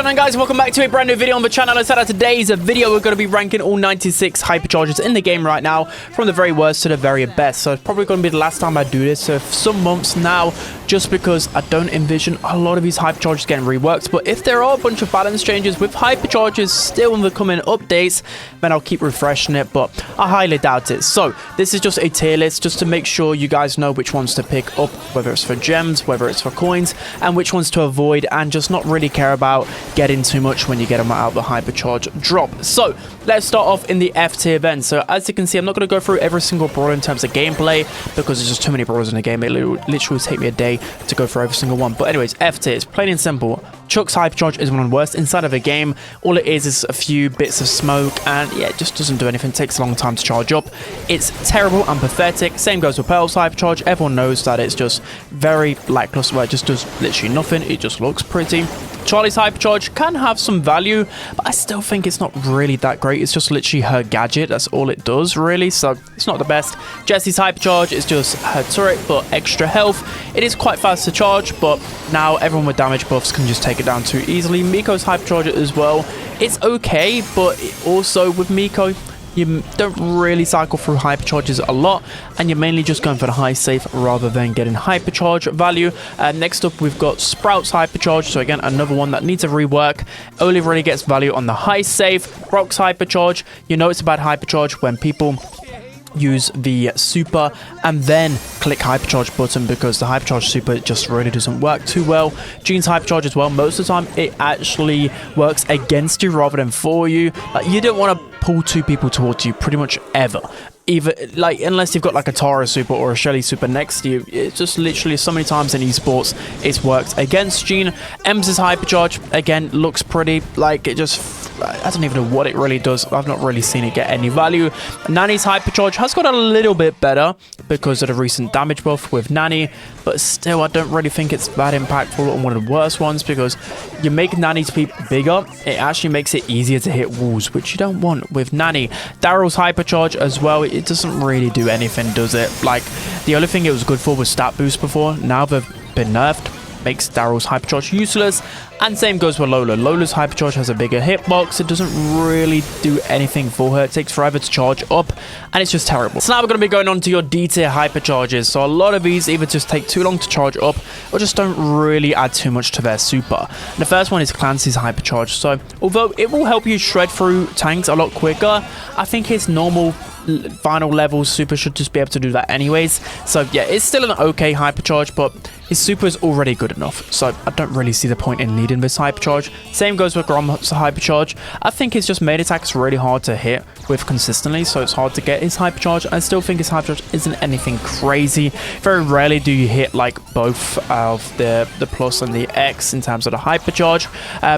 going on, guys? Welcome back to a brand new video on the channel. Inside of today's video, we're going to be ranking all 96 hypercharges in the game right now, from the very worst to the very best. So it's probably going to be the last time I do this, so for some months now, just because I don't envision a lot of these hypercharges getting reworked. But if there are a bunch of balance changes with hypercharges still in the coming updates, then I'll keep refreshing it, but I highly doubt it. So this is just a tier list just to make sure you guys know which ones to pick up, whether it's for gems, whether it's for coins, and which ones to avoid and just not really care about getting too much when you get them out of the hypercharge drop. So let's start off in the F tier then. So as you can see, I'm not going to go through every single brawler in terms of gameplay because there's just too many brawlers in the game. It literally take me a day to go through every single one. But anyways, F tier is plain and simple. Chuck's hypercharge is one of the worst inside of a game. All it is a few bits of smoke, and yeah, it just doesn't do anything. It takes a long time to charge up. It's terrible and pathetic. Same goes with Pearl's hypercharge. Everyone knows that it's just very lackluster, where it just does literally nothing. It just looks pretty. Charlie's hypercharge can have some value, but I still think it's not really that great. It's just literally her gadget. That's all it does, really, so it's not the best. Jessie's hypercharge is just her turret, but extra health. It is quite fast to charge, but now everyone with damage buffs can just take it down too easily. Miko's hypercharge as well. It's okay, but also with Miko, you don't really cycle through hypercharges a lot, and you're mainly just going for the high safe rather than getting hypercharge value. Next up, we've got Sprout's hypercharge. So again, another one that needs a rework. Only really gets value on the high safe. Brock's hypercharge. You know it's a bad hypercharge when people use the super and then click hypercharge button, because the hypercharge super just really doesn't work too well. Jean's hypercharge as well, most of the time it actually works against you rather than for you. Like, you don't want to pull two people towards you pretty much ever, either, like, unless you've got like a Tara super or a Shelly super next to you. It's just literally so many times in esports it's worked against Jean. Em's hypercharge again looks pretty, like, it just, I don't even know what it really does. I've not really seen it get any value. Nani's hypercharge has got a little bit better because of the recent damage buff with Nani, but still I don't really think it's that impactful on one of the worst ones, because you make Nani's peep bigger, it actually makes it easier to hit walls, which you don't want with Nani. Daryl's hypercharge as well, it doesn't really do anything, does it? Like, the only thing it was good for was stat boost before. Now they've been nerfed, makes Daryl's hypercharge useless. And same goes for Lola. Lola's hypercharge has a bigger hitbox. It doesn't really do anything for her. It takes forever to charge up, and it's just terrible. So now we're going to be going on to your D tier hypercharges. So a lot of these either just take too long to charge up or just don't really add too much to their super. And the first one is Clancy's hypercharge. So although it will help you shred through tanks a lot quicker, I think his normal final level super should just be able to do that anyways. So yeah, it's still an okay hypercharge, but his super is already good enough, so I don't really see the point in needing this hypercharge. Same goes with Grom's hypercharge. I think he's just made attacks really hard to hit with consistently, so it's hard to get his hypercharge. I still think his hypercharge isn't anything crazy. Very rarely do you hit like both of the plus and the X in terms of the hypercharge.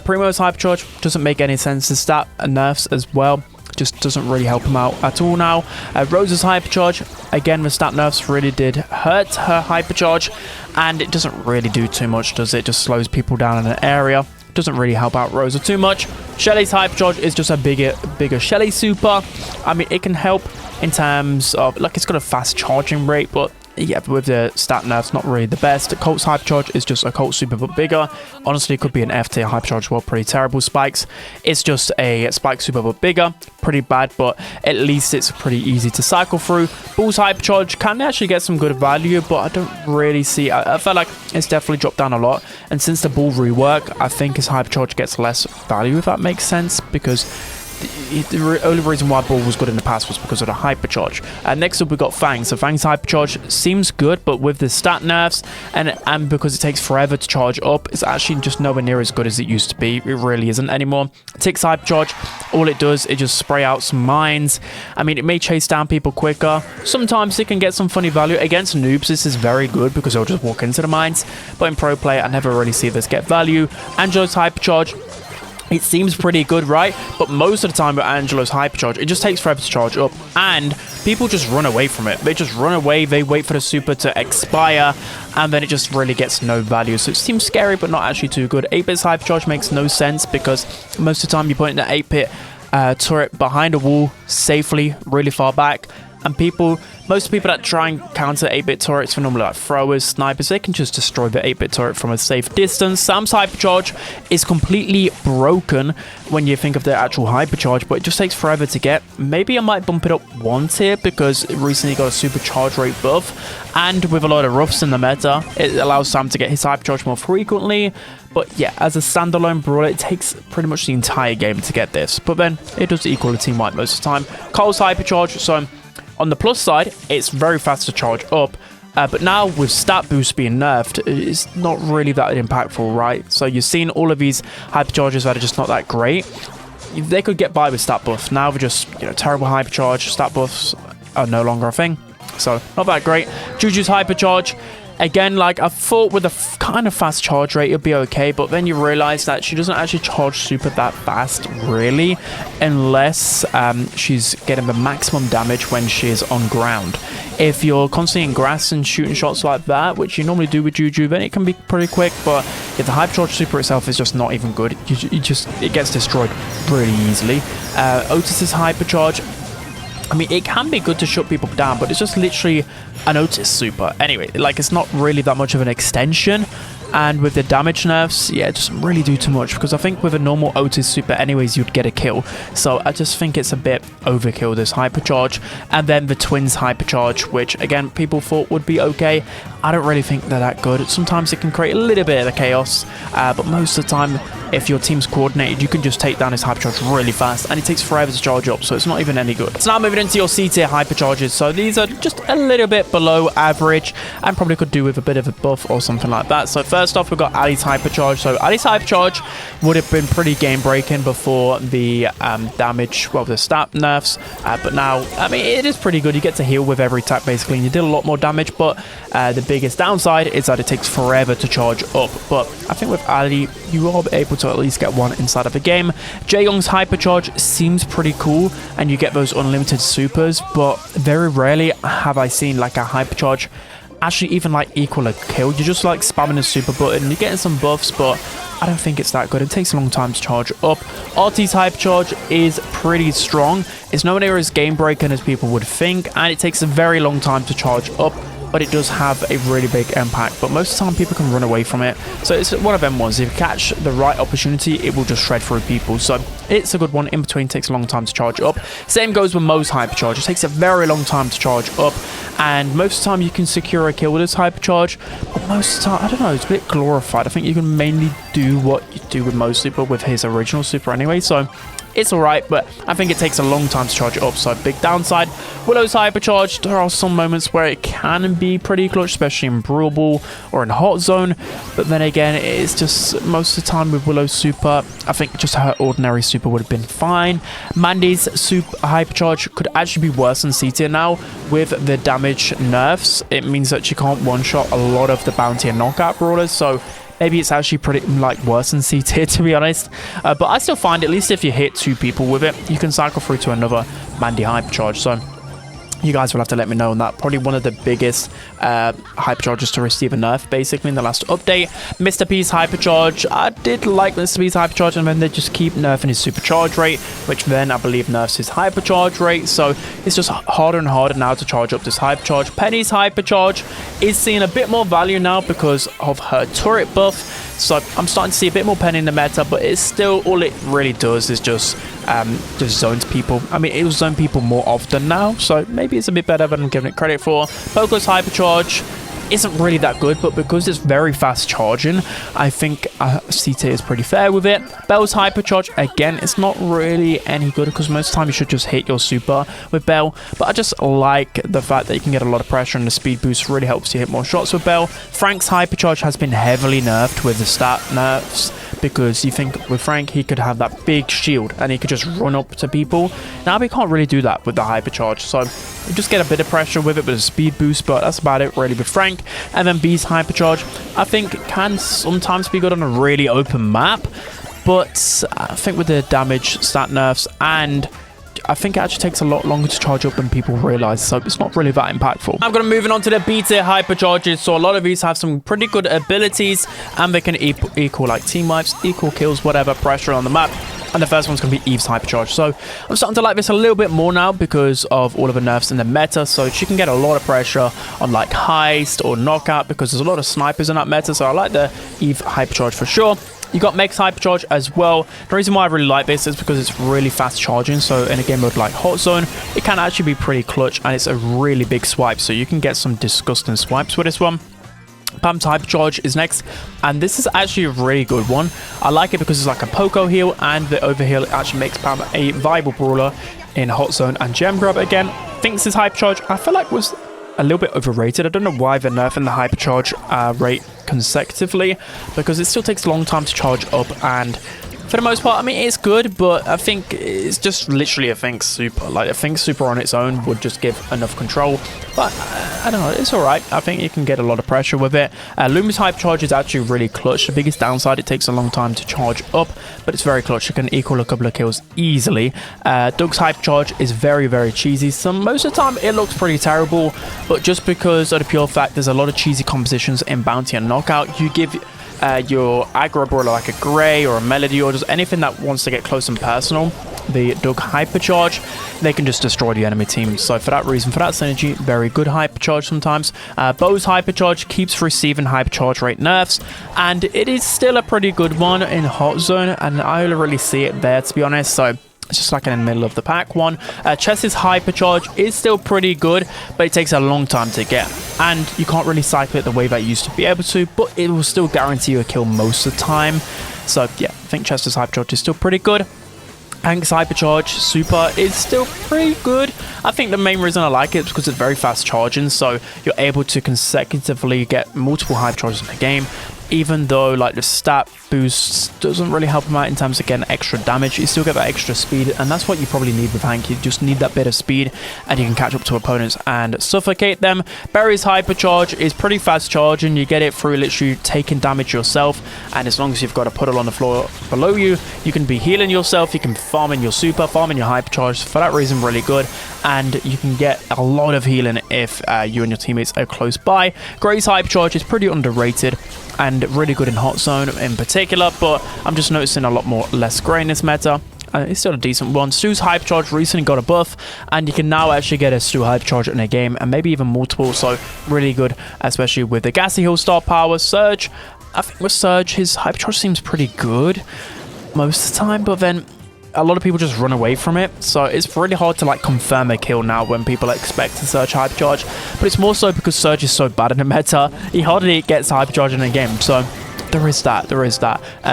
Primo's hypercharge doesn't make any sense. His stat nerfs as well just doesn't really help him out at all now. Rose's hypercharge, again, the stat nerfs really did hurt her hypercharge, and it doesn't really do too much, does it? Just slows people down in an area. Doesn't really help out Rosa too much. Shelly's hypercharge is just a bigger Shelly super. I mean, it can help in terms of, like, it's got a fast charging rate, but yeah, with the stat nerfs, not really the best. Colt's hypercharge is just a Colt super but bigger. Honestly, it could be an F tier hypercharge. Well, pretty terrible. Spikes, it's just a Spike super but bigger. Pretty bad, but at least it's pretty easy to cycle through. Bull's hypercharge can actually get some good value, but I don't really see. I feel like it's definitely dropped down a lot. And since the Bull rework, I think his hypercharge gets less value, if that makes sense, because the only reason why Brawl was good in the past was because of the hypercharge. Next up, we got Fang. So Fang's hypercharge seems good, but with the stat nerfs and because it takes forever to charge up, it's actually just nowhere near as good as it used to be. It really isn't anymore. Tick's hypercharge, all it does is just spray out some mines. I mean, it may chase down people quicker. Sometimes it can get some funny value. Against noobs, this is very good because they'll just walk into the mines. But in pro play, I never really see this get value. Angelo's hypercharge, it seems pretty good, right? But most of the time with Angelo's hypercharge, it just takes forever to charge up, and people just run away from it. They just run away, they wait for the super to expire, and then it just really gets no value. So it seems scary, but not actually too good. 8-bit's hypercharge makes no sense, because most of the time you're putting the 8-bit turret behind a wall safely, really far back. And most people that try and counter 8-bit turrets for normally like throwers, snipers, they can just destroy the 8-bit turret from a safe distance. Sam's Hypercharge is completely broken when you think of the actual Hypercharge, but it just takes forever to get. Maybe I might bump it up 1 tier because it recently got a supercharge rate buff, and with a lot of roughs in the meta, it allows Sam to get his Hypercharge more frequently. But yeah, as a standalone brawler, it takes pretty much the entire game to get this, but then it does equal a team wipe most of the time. Cole's Hypercharge, so on the plus side, it's very fast to charge up, but now with stat boost being nerfed, it's not really that impactful, right? So you've seen all of these Hypercharges that are just not that great. They could get by with stat buff. Now they're just, terrible Hypercharge. Stat buffs are no longer a thing, so not that great. Juju's Hypercharge. Again, like I thought with a kind of fast charge rate, it'd be okay, but then you realize that she doesn't actually charge super that fast, really, unless she's getting the maximum damage when she's on ground. If you're constantly in grass and shooting shots like that, which you normally do with Juju, then it can be pretty quick, but if the Hypercharge super itself is just not even good, it gets destroyed really easily. Otis's Hypercharge, I mean, it can be good to shut people down, but it's just literally an Otis super. Anyway, like, it's not really that much of an extension. And with the damage nerfs, yeah, it doesn't really do too much, because I think with a normal Otis super anyways, you'd get a kill. So I just think it's a bit overkill, this Hypercharge. And then the Twins Hypercharge, which, again, people thought would be okay. I don't really think they're that good. Sometimes it can create a little bit of chaos, but most of the time, if your team's coordinated, you can just take down his Hypercharge really fast, and it takes forever to charge up, so it's not even any good. So now moving into your C-tier Hypercharges. So these are just a little bit below average, and probably could do with a bit of a buff or something like that. So first off, we've got Ali's Hypercharge. So Ali's Hypercharge would have been pretty game-breaking before the damage, well, the stat nerfs, but now, I mean, it is pretty good. You get to heal with every attack, basically, and you did a lot more damage, but the biggest downside is that it takes forever to charge up. But I think with Ali, you are able to at least get one inside of a game. Jaeyoung's Hypercharge seems pretty cool, and you get those unlimited supers, but very rarely have I seen like a Hypercharge actually even like equal a kill. You're just like spamming a super button, you're getting some buffs, but I don't think it's that good. It takes a long time to charge up. RT's Hypercharge is pretty strong. It's nowhere near as game breaking as people would think, and it takes a very long time to charge up, but it does have a really big impact. But most of the time, people can run away from it. So it's one of them ones. If you catch the right opportunity, it will just shred through people. So it's a good one. In between, takes a long time to charge up. Same goes with Mo's Hypercharge. It takes a very long time to charge up, and most of the time you can secure a kill with this Hypercharge. But most of the time, I don't know, it's a bit glorified. I think you can mainly do what you do with Mo's super with his original super anyway. So it's alright, but I think it takes a long time to charge it up, so big downside. Willow's Hypercharge, there are some moments where it can be pretty clutch, especially in Brawl or in Hot Zone, but then again, it's just most of the time with Willow's super, I think just her ordinary super would have been fine. Mandy's super Hypercharge could actually be worse than C tier now with the damage nerfs. It means that she can't one-shot a lot of the bounty and knockout brawlers, so maybe it's actually pretty like worse than C tier, to be honest. But I still find, at least if you hit 2 people with it, you can cycle through to another Mandy Hypercharge. So you guys will have to let me know on that. Probably one of the biggest Hypercharges to receive a nerf, basically, in the last update. Mr. P's Hypercharge. I did like Mr. P's Hypercharge, and then they just keep nerfing his supercharge rate, which then, I believe, nerfs his Hypercharge rate. So it's just harder and harder now to charge up this Hypercharge. Penny's Hypercharge is seeing a bit more value now because of her turret buff. So I'm starting to see a bit more Penny in the meta, but it's still, all it really does is just zones people. I mean, it will zone people more often now, so maybe it's a bit better than I'm giving it credit for. Poco's Hypercharge isn't really that good, but because it's very fast charging, I think C tier is pretty fair with it. Belle's Hypercharge, again, it's not really any good because most of the time you should just hit your super with Belle, but I just like the fact that you can get a lot of pressure, and the speed boost really helps you hit more shots with Belle. Frank's Hypercharge has been heavily nerfed with the stat nerfs, because you think with Frank, he could have that big shield and he could just run up to people. Now we can't really do that with the Hypercharge, so you just get a bit of pressure with it with a speed boost, but that's about it really with Frank. And then B's Hypercharge, I think, can sometimes be good on a really open map, but I think with the damage, stat nerfs, and I think it actually takes a lot longer to charge up than people realize, so it's not really that impactful. I'm going to move on to the B tier Hypercharges. So a lot of these have some pretty good abilities, and they can equal like team wipes, equal kills, whatever, pressure on the map. And the first one's going to be Eve's Hypercharge. So I'm starting to like this a little bit more now because of all of the nerfs in the meta. So she can get a lot of pressure on like Heist or Knockout because there's a lot of snipers in that meta. So I like the Eve Hypercharge for sure. You got Meg's Hypercharge as well. The reason why I really like this is because it's really fast charging. So in a game mode like Hot Zone, it can actually be pretty clutch and it's a really big swipe. So you can get some disgusting swipes with this one. Pam's Hypercharge is next, and this is actually a really good one. I like it because it's like a Poco heal, and the overheal actually makes Pam a viable brawler in Hot Zone and Gem Grab. Again, thinks his Hypercharge I feel like was a little bit overrated. I don't know why they're nerfing the Hypercharge rate consecutively, because it still takes a long time to charge up, and for the most part, I mean, it's good, but I think it's just literally a Think Super. Like, a Think Super on its own would just give enough control. But, I don't know, it's alright. I think you can get a lot of pressure with it. Lumi's Hypercharge is actually really clutch. The biggest downside, it takes a long time to charge up, but it's very clutch. It can equal a couple of kills easily. Doug's Hypercharge is very, very cheesy. So most of the time, it looks pretty terrible, but just because of the pure fact there's a lot of cheesy compositions in Bounty and Knockout, you give your aggro brawler like a Grey or a Melody or just anything that wants to get close and personal, the Doug Hypercharge, they can just destroy the enemy team. So for that reason, for that synergy, very good Hypercharge sometimes. Bo's Hypercharge keeps receiving Hypercharge rate nerfs, and it is still a pretty good one in Hot Zone, and I don't really see it there, to be honest. So it's just like in the middle of the pack one. Chess's Hypercharge is still pretty good, but it takes a long time to get. And you can't really cycle it the way that you used to be able to, but it will still guarantee you a kill most of the time. So yeah, I think Chester's Hypercharge is still pretty good. Hank's Hypercharge Super is still pretty good. I think the main reason I like it is because it's very fast charging, so you're able to consecutively get multiple Hypercharges in the game. Even though like the stat boost doesn't really help him out in terms of getting extra damage, you still get that extra speed, and that's what you probably need with Hank. You just need that bit of speed, and you can catch up to opponents and suffocate them. Barry's Hypercharge is pretty fast charging. You get it through literally taking damage yourself, and as long as you've got a puddle on the floor below you, you can be healing yourself, you can farm in your super, farm in your Hypercharge. For that reason, really good, and you can get a lot of healing if you and your teammates are close by. Gray's Hypercharge is pretty underrated and really good in Hot Zone in particular, but I'm just noticing a lot more less Gray in this meta. It's still a decent one. Stu's Hypercharge recently got a buff, and you can now actually get a Stu Hypercharge in a game, and maybe even multiple, so really good, especially with the Gassy Hill star power. Surge, I think with Surge, his Hypercharge seems pretty good most of the time, but then a lot of people just run away from it, so it's really hard to like confirm a kill now when people expect a Surge Hypercharge, but it's more so because Surge is so bad in the meta, he hardly gets Hypercharge in a game, so there is that.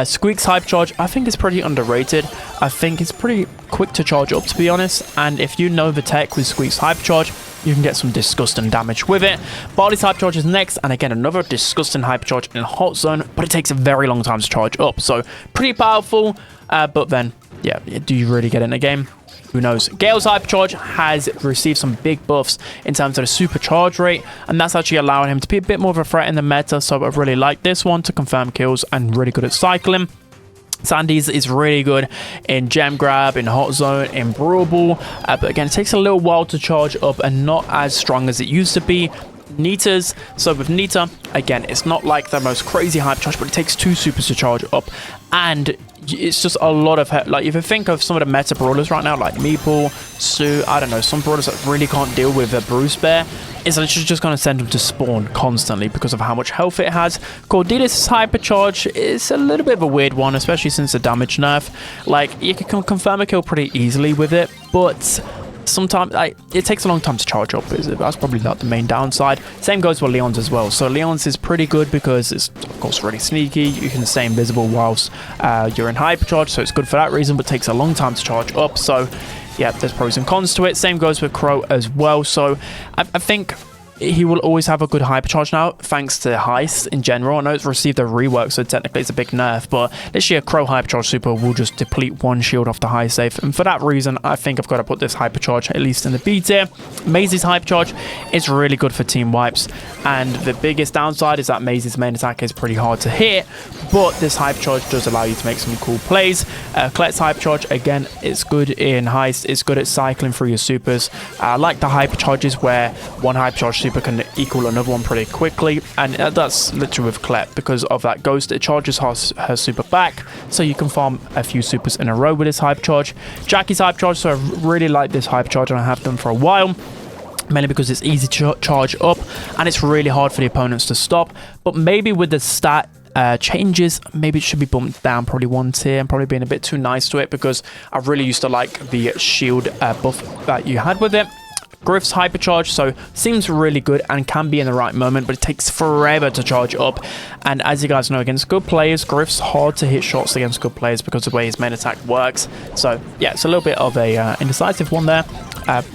Squeak's Hypercharge, I think is pretty underrated. I think it's pretty quick to charge up, to be honest, and if you know the tech with Squeak's Hypercharge, you can get some disgusting damage with it. Barley's Hypercharge is next, and again, another disgusting Hypercharge in Hot Zone, but it takes a very long time to charge up, so pretty powerful, but then yeah, do you really get it in a game? Who knows? Gale's Hypercharge has received some big buffs in terms of the supercharge rate, and that's actually allowing him to be a bit more of a threat in the meta, so I really like this one to confirm kills and really good at cycling. Sandy's is really good in Gem Grab, in Hot Zone, in Brawl, but again, it takes a little while to charge up and not as strong as it used to be. Nita's, so with Nita, again, it's not like the most crazy Hypercharge, but it takes 2 supers to charge up, and it's just a lot of, like, if you think of some of the meta brawlers right now, like Meeple, Sue, I don't know, some brawlers that really can't deal with a Bruce Bear, it's literally just going to send them to spawn constantly because of how much health it has. Cordelia's Hypercharge is a little bit of a weird one, especially since the damage nerf. Like, you can confirm a kill pretty easily with it, but sometimes it takes a long time to charge up. That's probably not the main downside. Same goes for Leon's as well. So Leon's is pretty good because it's of course really sneaky. You can stay invisible whilst you're in Hypercharge, so it's good for that reason, but takes a long time to charge up. So yeah, there's pros and cons to it. Same goes with Crow as well. So I think he will always have a good Hypercharge now, thanks to Heist in general. I know it's received a rework, so technically it's a big nerf, but this year Crow Hypercharge Super will just deplete 1 shield off the high safe, and for that reason, I think I've got to put this Hypercharge at least in the B tier. Maisie's Hypercharge is really good for team wipes, and the biggest downside is that Maisie's main attack is pretty hard to hit, but this Hypercharge does allow you to make some cool plays. Colette's Hypercharge, again, it's good in Heist, it's good at cycling through your supers. I like the Hypercharges where one Hypercharge super can equal another one pretty quickly, and that's literally with Klep. Because of that Ghost, it charges her super back, so you can farm a few supers in a row with this Hypercharge. Jackie's Hypercharge, so I really like this Hypercharge, and I have done for a while. Mainly because it's easy to charge up, and it's really hard for the opponents to stop. But maybe with the stat changes, maybe it should be bumped down probably 1 tier. I'm probably being a bit too nice to it, because I really used to like the shield buff that you had with it. Griff's Hypercharge, so seems really good and can be in the right moment, but it takes forever to charge up. And as you guys know, against good players, Griff's hard to hit shots against good players because of the way his main attack works. So yeah, it's a little bit of a indecisive one there.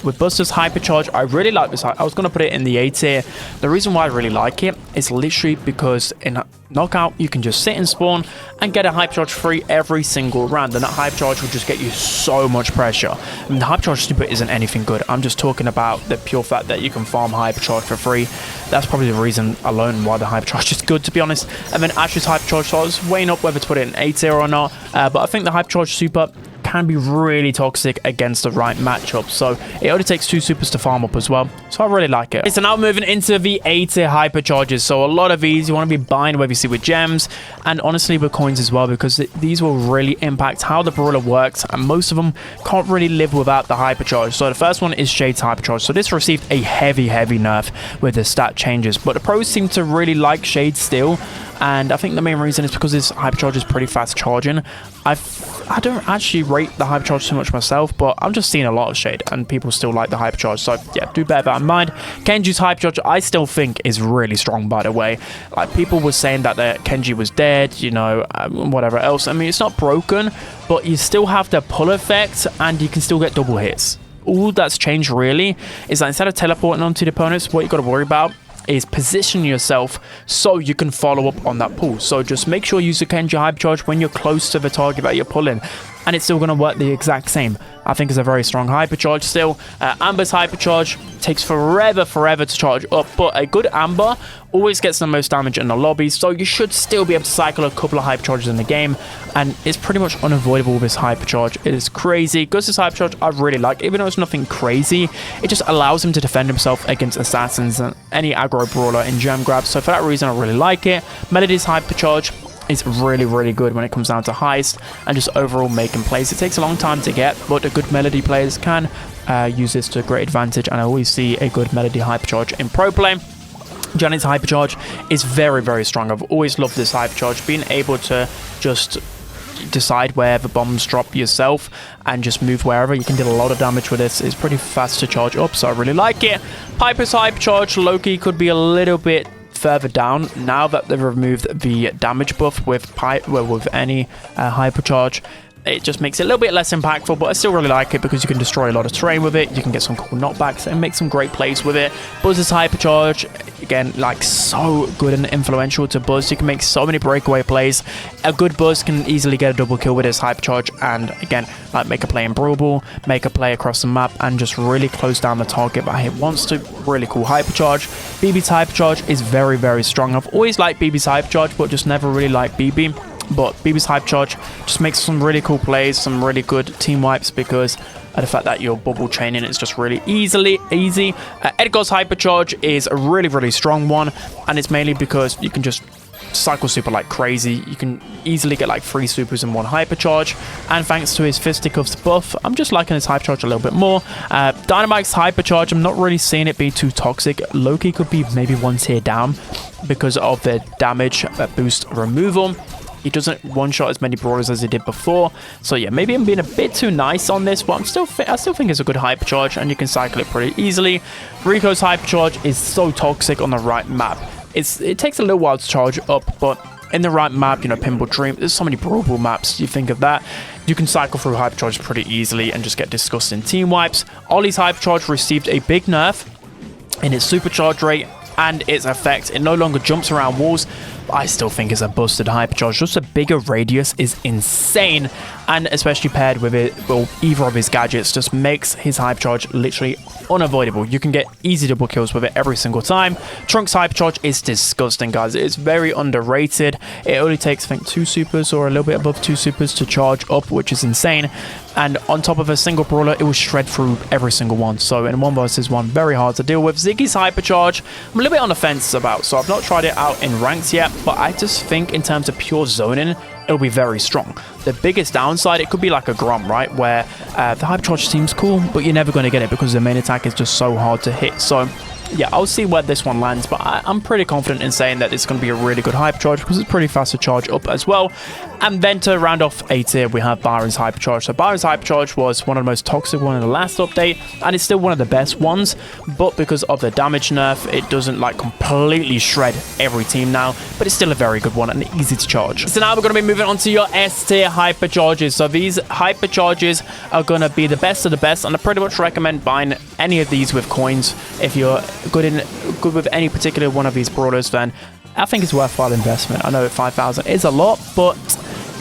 With Buster's Hypercharge, I really like this. I was going to put it in the A tier. The reason why I really like it is literally because in Knockout, you can just sit and spawn and get a Hypercharge free every single round. And that Hypercharge will just get you so much pressure. I mean, the Hypercharge super isn't anything good. I'm just talking about the pure fact that you can farm Hypercharge for free. That's probably the reason alone why the Hypercharge is good, to be honest. And then Ash's Hypercharge, so I was weighing up whether to put it in A tier or not. But I think the Hypercharge super can be really toxic against the right matchup, so it only takes 2 supers to farm up as well, so I really like it. So now moving into the A tier Hypercharges, so a lot of these you want to be buying, whether you see with gems and honestly with coins as well, because these will really impact how the brawler works, and most of them can't really live without the Hypercharge. So the first one is Shade's Hypercharge. So this received a heavy nerf with the stat changes, but the pros seem to really like Shade still, and I think the main reason is because this Hypercharge is pretty fast charging. I don't actually rate the Hypercharge too much myself, but I'm just seeing a lot of Shade and people still like the Hypercharge, so yeah, do bear that in mind. Kenji's Hypercharge, I still think is really strong, by the way. Like, people were saying that Kenji was dead, you know, whatever else. I mean, it's not broken, but you still have the pull effect and you can still get double hits. All that's changed really is that instead of teleporting onto the opponents, what you got to worry about is position yourself so you can follow up on that pull. So just make sure you use the Kenji Hypercharge when you're close to the target that you're pulling, and it's still going to work the exact same. I think it's a very strong Hypercharge still. Amber's Hypercharge takes forever to charge up, but a good Amber always gets the most damage in the lobby, so you should still be able to cycle a couple of Hypercharges in the game, and it's pretty much unavoidable with this Hypercharge. It is crazy. Gus's Hypercharge I really like, even though it's nothing crazy, it just allows him to defend himself against assassins and any aggro brawler in gem grabs, so for that reason I really like it. Melody's Hypercharge is really good when it comes down to heist and just overall making plays. It takes a long time to get, but the good Melody players can use this to a great advantage, and I always see a good Melody Hypercharge in pro play. Janet's Hypercharge is very strong. I've always loved this Hypercharge, being able to just decide where the bombs drop yourself and just move wherever. You can do a lot of damage with this. It's pretty fast to charge up, so I really like it. Piper's Hypercharge, Loki could be a little bit further down now that they've removed the damage buff with any Hypercharge. It just makes it a little bit less impactful, but I still really like it because you can destroy a lot of terrain with it. You can get some cool knockbacks and make some great plays with it. Buzz's Hypercharge, again, like so good and influential to Buzz. You can make so many breakaway plays. A good Buzz can easily get a double kill with his Hypercharge, and again, like make a play in Brawl, make a play across the map, and just really close down the target that he wants to. Really cool Hypercharge. BB's Hypercharge is very strong. I've always liked BB's Hypercharge, but just never really liked BB. But BB's Hypercharge just makes some really cool plays, some really good team wipes because of the fact that your bubble chaining is just really easy. Edgar's Hypercharge is a really strong one, and it's mainly because you can just cycle super like crazy. You can easily get like 3 supers in one Hypercharge, and thanks to his fisticuffs buff, I'm just liking his Hypercharge a little bit more. Dynamite's Hypercharge, I'm not really seeing it be too toxic. Loki could be maybe 1 tier down because of the damage boost removal. He doesn't one-shot as many brawlers as he did before. So yeah, maybe I'm being a bit too nice on this, but I still think it's a good Hypercharge, and you can cycle it pretty easily. Rico's Hypercharge is so toxic on the right map. It takes a little while to charge up, but in the right map, you know, Pinball Dream, there's so many Brawl maps, you think of that. You can cycle through Hypercharge pretty easily and just get disgusting team wipes. Ollie's Hypercharge received a big nerf in its supercharge rate and its effect. It no longer jumps around walls. I still think it's a busted hypercharge. Just a bigger radius is insane, and especially paired with it, well, either of his gadgets just makes his hypercharge literally unavoidable. You can get easy double kills with it every single time. Trunk's hypercharge is disgusting, guys. It's very underrated. It only takes, I think, 2 supers or a little bit above 2 supers to charge up, which is insane. And on top of a single brawler, it will shred through every single one. So in 1 versus 1, very hard to deal with. Ziggy's hypercharge, I'm a little bit on the fence about. So I've not tried it out in ranks yet, but I just think in terms of pure zoning, it'll be very strong. The biggest downside, it could be like a Grom, right? Where the hypercharge seems cool, but you're never going to get it because the main attack is just so hard to hit. So yeah, I'll see where this one lands, but I'm pretty confident in saying that it's going to be a really good hypercharge because it's pretty fast to charge up as well. And then to round off A tier, we have Byron's hypercharge. So Byron's hypercharge was one of the most toxic ones in the last update, and it's still one of the best ones, but because of the damage nerf, it doesn't like completely shred every team now, but it's still a very good one and easy to charge. So now we're going to be moving on to your S tier hypercharges. So these hypercharges are going to be the best of the best, and I pretty much recommend buying any of these with coins. If you're good with any particular one of these brawlers, then I think it's worthwhile investment. I know 5,000 is a lot, but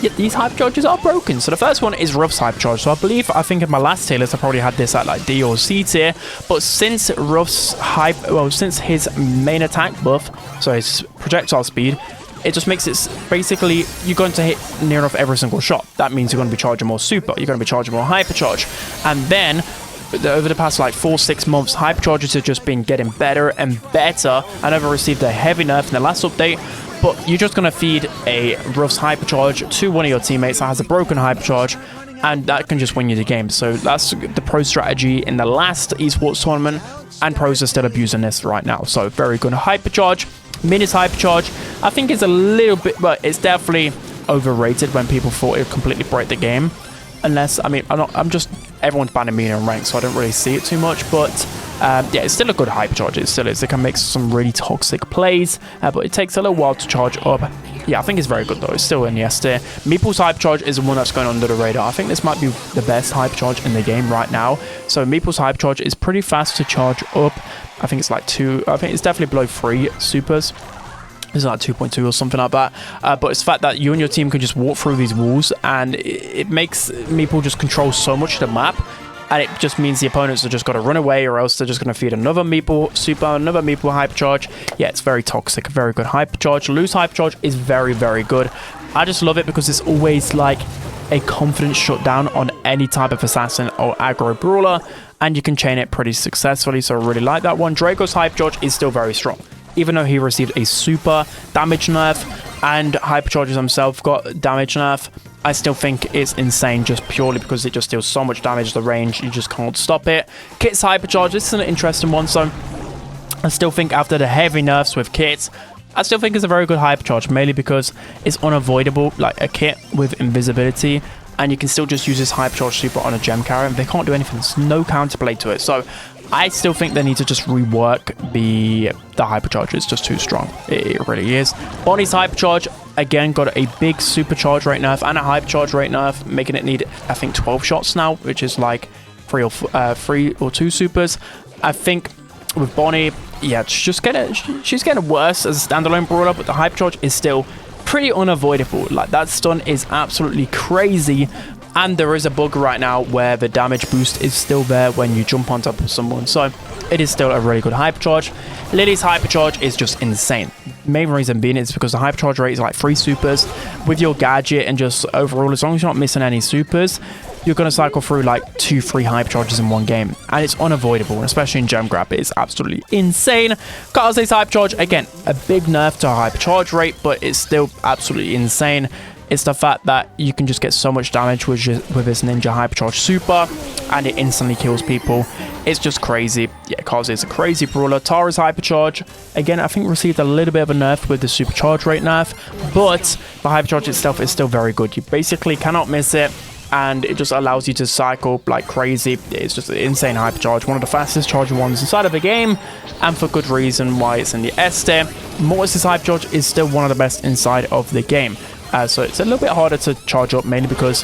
yeah, these hypercharges are broken. So the first one is Ruff's hypercharge. So I think in my last tier list I probably had this at like D or C tier, but since Ruff's since his main attack buff, so his projectile speed, it just makes it basically you're going to hit near enough every single shot. That means you're going to be charging more super, you're going to be charging more hypercharge, and then over the past like 4-6 months, hypercharges have just been getting better and better. I never received a heavy nerf in the last update, but you're just going to feed a Ruff's hypercharge to one of your teammates that has a broken hypercharge, and that can just win you the game. So that's the pro strategy in the last esports tournament, and pros are still abusing this right now. So very good hypercharge. Minnie's hypercharge, I think it's a little bit, but it's definitely overrated when people thought it would completely break the game. Unless, I mean, everyone's banning me in rank, so I don't really see it too much, but yeah, it's still a good hypercharge. It still is. It can make some really toxic plays, but it takes a little while to charge up. Yeah, I think it's very good though. It's still in the S tier. Meeple's hypercharge is the one that's going under the radar. I think this might be the best hypercharge in the game right now. So Meeple's hypercharge is pretty fast to charge up. I think it's like 2, I think it's definitely below 3 supers. It's like 2.2 or something like that. But it's the fact that you and your team can just walk through these walls, and it makes Meeple just control so much of the map. And it just means the opponents have just got to run away, or else they're just going to feed another Meeple super, another Meeple hypercharge. Yeah, it's very toxic, very good hypercharge. Lou's hypercharge is very, very good. I just love it because it's always like a confident shutdown on any type of assassin or aggro brawler, and you can chain it pretty successfully, so I really like that one. Draco's hypercharge is still very strong. Even though he received a super damage nerf and hypercharges himself got damage nerf, I still think it's insane just purely because it just deals so much damage. The range, you just can't stop it. Kit's hypercharge, this is an interesting one. So I still think after the heavy nerfs with Kit, I still think it's a very good hypercharge, mainly because it's unavoidable, like a Kit with invisibility, and you can still just use this hypercharge super on a gem carrier, and they can't do anything. There's no counterplay to it. So I still think they need to just rework the hypercharge. It's just too strong. It really is. Bonnie's hypercharge, again, got a big supercharge rate nerf and a hypercharge rate nerf, making it need, I think, 12 shots now, which is like 3 or 2 supers. I think with Bonnie, yeah, she's getting worse as a standalone brawler, but the hypercharge is still pretty unavoidable. Like, that stun is absolutely crazy. And there is a bug right now where the damage boost is still there when you jump on top of someone. So it is still a really good hypercharge. Lily's hypercharge is just insane. Main reason being is because the hypercharge rate is like 3 supers. With your gadget and just overall, as long as you're not missing any supers, you're going to cycle through like 2-3 hypercharges in one game. And it's unavoidable, especially in gem grab. It is absolutely insane. Kaze's hypercharge, again, a big nerf to hypercharge rate, but it's still absolutely insane. It's the fact that you can just get so much damage with this ninja hypercharge super, and it instantly kills people. It's just crazy. Yeah, Kaze is a crazy brawler. Tara's hypercharge, again, I think received a little bit of a nerf with the supercharge rate nerf, but the hypercharge itself is still very good. You basically cannot miss it, and it just allows you to cycle like crazy. It's just an insane hypercharge, one of the fastest charging ones inside of the game, and for good reason why it's in the S tier. Mortis's hypercharge is still one of the best inside of the game. So it's a little bit harder to charge up, mainly because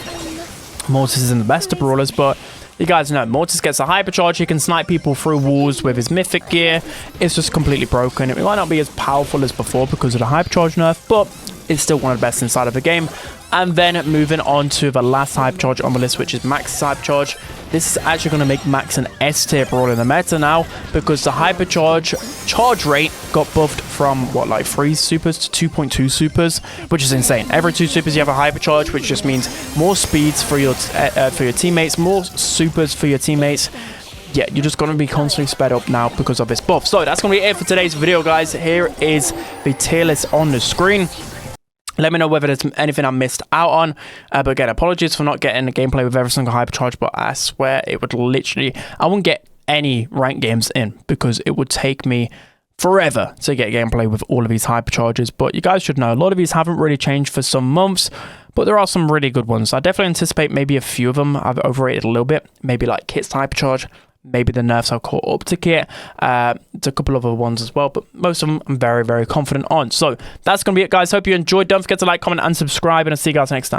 Mortis isn't the best of brawlers, but You guys know, Mortis gets a hypercharge. He can snipe people through walls with his mythic gear. It's just completely broken. It might not be as powerful as before because of the hypercharge nerf, but it's still one of the best inside of the game. And then moving on to the last hypercharge on the list, which is Max's hypercharge. This is actually going to make Max an S tier Brawl in the meta now, because the hypercharge charge rate got buffed from what, like 3 supers to 2.2 supers, which is insane. Every 2 supers you have a hypercharge, which just means more speeds for your teammates, more supers for your teammates. Yeah, you're just going to be constantly sped up now because of this buff. So that's going to be it for today's video, guys. Here is the tier list on the screen. Let me know whether there's anything I missed out on. But again, apologies for not getting a gameplay with every single hypercharge, but I swear it would literally... I wouldn't get any ranked games in because it would take me forever to get gameplay with all of these hypercharges. But you guys should know, a lot of these haven't really changed for some months, but there are some really good ones. I definitely anticipate maybe a few of them I've overrated a little bit. Maybe like Kit's hypercharge. Maybe the nerfs I've caught up to Kit. It's a couple of other ones as well, but most of them I'm very, very confident on. So that's going to be it, guys. Hope you enjoyed. Don't forget to like, comment, and subscribe, and I'll see you guys next time.